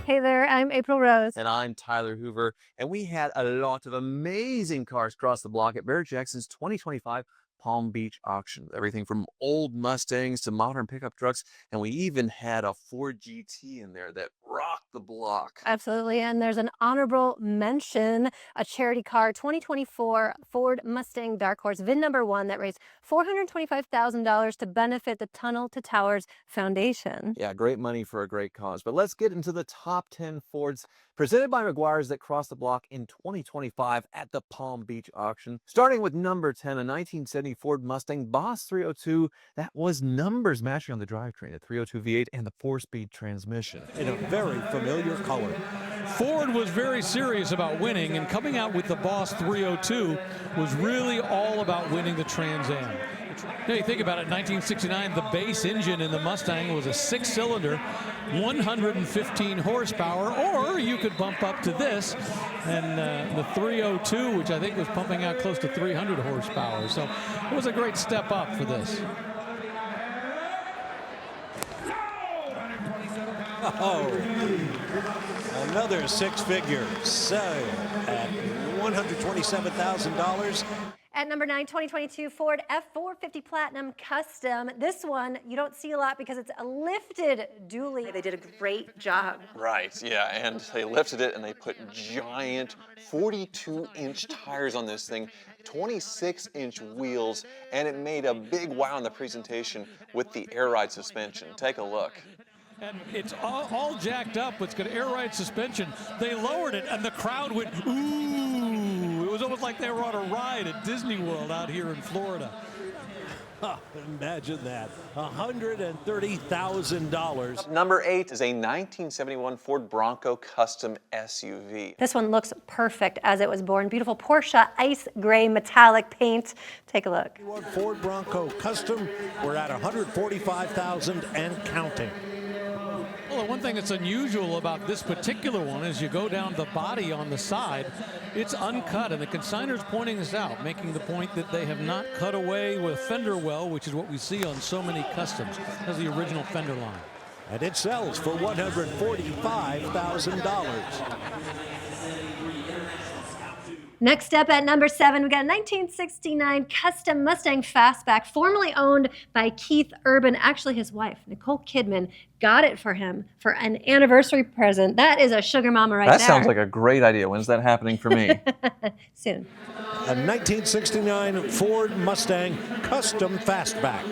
Hey there, I'm April Rose. And I'm Tyler Hoover. And we had a lot of amazing cars across the block at Barrett-Jackson's 2025 Palm Beach auction. Everything from old Mustangs to modern pickup trucks. And we even had a Ford GT in there that rocked the block. Absolutely, and there's an honorable mention, a charity car, 2024 Ford Mustang Dark Horse, VIN number 1, that raised $425,000 to benefit the Tunnel to Towers Foundation. Yeah, great money for a great cause. But let's get into the top 10 Fords presented by McGuire's that crossed the block in 2025 at the Palm Beach auction. Starting with number 10, a 1970 Ford Mustang Boss 302 that was numbers matching on the drivetrain, the 302 V8 and the 4-speed transmission. In a very familiar color. Ford was very serious about winning, and coming out with the Boss 302 was really all about winning the Trans Am. Now you think about it, 1969, the base engine in the Mustang was a 6-cylinder, 115 horsepower, or you could bump up to this, and the 302, which I think was pumping out close to 300 horsepower. So it was a great step up for this. Oh, another six-figure sale at $127,000. At number 9, 2022 Ford F450 Platinum Custom. This one you don't see a lot because it's a lifted dually. They did a great job. Right, yeah, and they lifted it and they put giant 42-inch tires on this thing, 26-inch wheels, and it made a big wow in the presentation with the air ride suspension. Take a look. And it's all jacked up. It's got air ride suspension. They lowered it, and the crowd went, ooh. It was almost like they were on a ride at Disney World out here in Florida. Imagine that, $130,000. Number 8 is a 1971 Ford Bronco Custom SUV. This one looks perfect as it was born. Beautiful Porsche ice gray metallic paint. Take a look. Ford Bronco Custom, we're at $145,000 and counting. Well, the one thing that's unusual about this particular one is you go down the body on the side, it's uncut, and the consignor's pointing this out, making the point that they have not cut away with fender well, which is what we see on so many customs. That's the original fender line. And it sells for $145,000. Next up at number 7, we got a 1969 Custom Mustang Fastback, formerly owned by Keith Urban. Actually, his wife, Nicole Kidman, got it for him for an anniversary present. That is a sugar mama right there. That sounds like a great idea. When's that happening for me? Soon. A 1969 Ford Mustang Custom Fastback.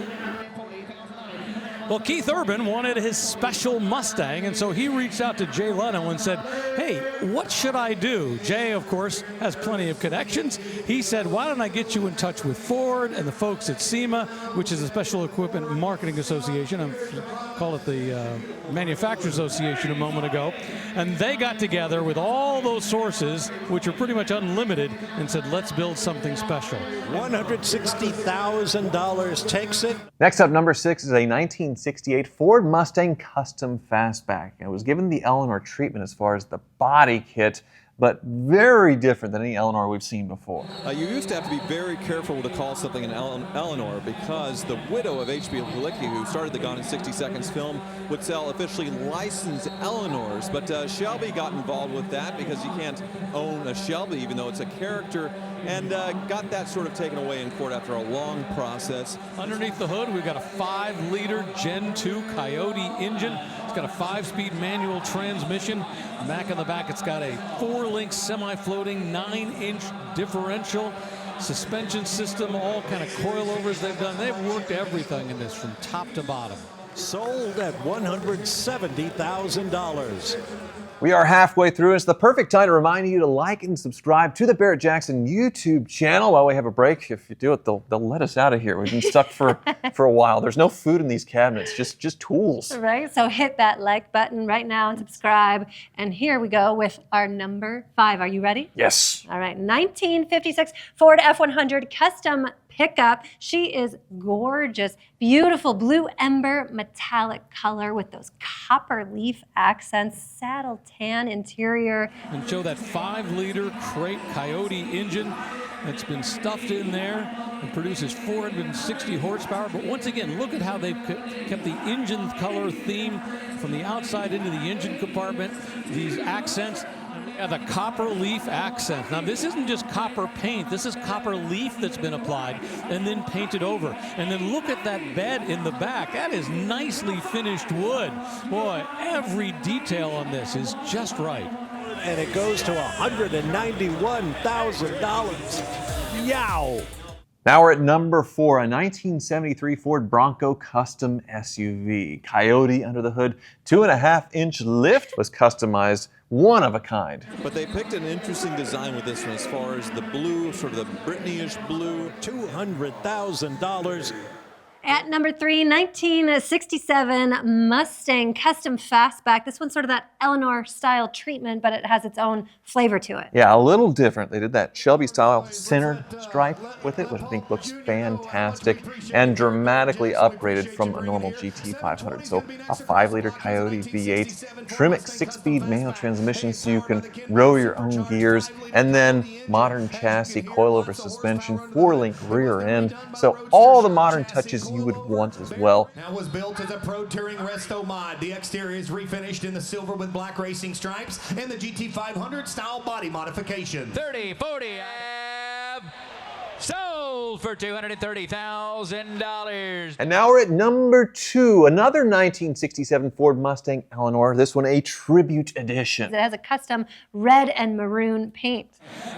Well, Keith Urban wanted his special Mustang, and so he reached out to Jay Leno and said, hey, what should I do? Jay, of course, has plenty of connections. He said, why don't I get you in touch with Ford and the folks at SEMA, which is a Special Equipment Marketing Association. I call it the Manufacturers Association a moment ago. And they got together with all those sources, which are pretty much unlimited, and said, let's build something special. $160,000 takes it. Next up, number 6 is a 1968 Ford Mustang Custom Fastback. It was given the Eleanor treatment as far as the body kit, but very different than any Eleanor we've seen before. You used to have to be very careful to call something an Eleanor because the widow of H.B. Kulicki, who started the Gone in 60 Seconds film, would sell officially licensed Eleanors. But Shelby got involved with that because you can't own a Shelby, even though it's a character, and got that sort of taken away in court after a long process. Underneath the hood, we've got a 5-liter Gen 2 Coyote engine. It's got a 5-speed manual transmission. Back on the back, it's got a 4-link semi-floating 9-inch differential. Suspension system, all kind of coilovers they've done. They've worked everything in this from top to bottom. Sold at $170,000. We are halfway through. It's the perfect time to remind you to like and subscribe to the Barrett-Jackson YouTube channel. While we have a break, if you do it, they'll let us out of here. We've been stuck for a while. There's no food in these cabinets, just tools. Right, so hit that like button right now and subscribe. And here we go with our number 5. Are you ready? Yes. All right, 1956 Ford F100 Custom Pickup. She is gorgeous, beautiful blue ember metallic color with those copper leaf accents, saddle tan interior. And show that 5-liter crate Coyote engine. that's been stuffed in there and produces 460 horsepower. But once again, look at how they've kept the engine color theme from the outside into the engine compartment. These accents, the copper leaf accent. Now this isn't just copper paint, this is copper leaf that's been applied and then painted over. And then look at that bed in the back. That is nicely finished wood. Boy, every detail on this is just right. And it goes to $191,000. Yow! Now we're at number 4, a 1973 Ford Bronco Custom SUV. Coyote under the hood, 2.5-inch lift was customized, one of a kind. But they picked an interesting design with this one as far as the blue, sort of the Britney-ish blue. $200,000. At number 3, 1967 Mustang Custom Fastback. This one's sort of that Eleanor-style treatment, but it has its own flavor to it. Yeah, a little different. They did that Shelby-style centered stripe with it, which I think looks fantastic and dramatically upgraded from a normal GT 500. So a 5-liter Coyote V8, Tremec 6-speed manual transmission so you can row your own gears, and then modern chassis, coilover suspension, 4-link rear end. So all the modern touches you would want as well. Now was built as a Pro Touring Resto mod. The exterior is refinished in the silver with black racing stripes and the GT 500 style body modification. 30-40 sold for $230,000. And now we're at number 2, another 1967 Ford Mustang Eleanor, this one a tribute edition. It has a custom red and maroon paint.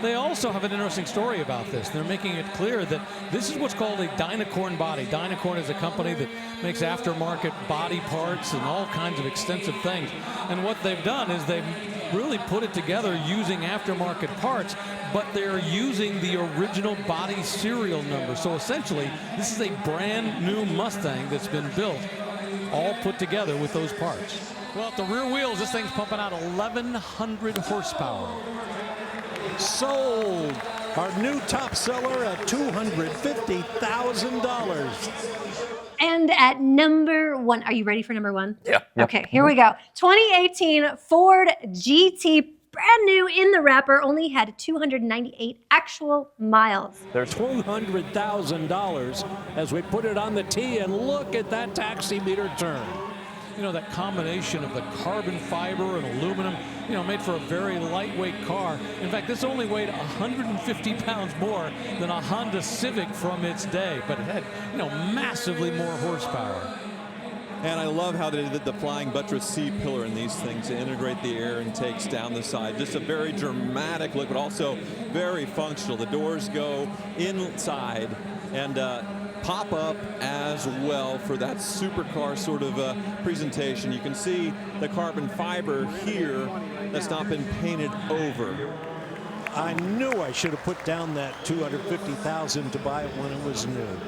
They also have an interesting story about this. They're making it clear that this is what's called a Dynacorn body. Dynacorn is a company that makes aftermarket body parts and all kinds of extensive things. And what they've done is they've really put it together using aftermarket parts, but they're using the original body serial number. So essentially, this is a brand new Mustang that's been built, all put together with those parts. Well, at the rear wheels, this thing's pumping out 1,100 horsepower. Sold. Our new top seller at $250,000. And at number 1, are you ready for number 1? Yeah. Okay, here we go. 2018 Ford GT, brand new in the wrapper, only had 298 actual miles. There's $200,000 as we put it on the tee, and look at that taximeter turn. You know, that combination of the carbon fiber and aluminum, you know, made for a very lightweight car. In fact, this only weighed 150 pounds more than a Honda Civic from its day, but it had, you know, massively more horsepower. And I love how they did the flying buttress C-pillar in these things to integrate the air intakes down the side. Just a very dramatic look, but also very functional. The doors go inside and pop up as well for that supercar sort of presentation. You can see the carbon fiber here that's not been painted over. I knew I should have put down that $250,000 to buy it when it was new.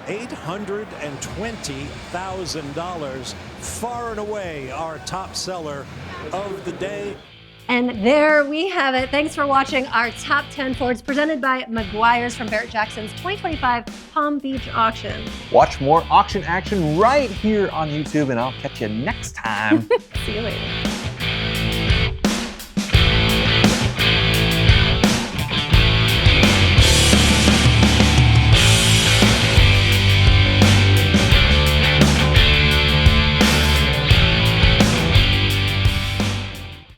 $820,000, far and away our top seller of the day. And there we have it. Thanks for watching our top 10 Fords presented by Meguiar's from Barrett-Jackson's 2025 Palm Beach auction. Watch more auction action right here on YouTube, and I'll catch you next time. See you later.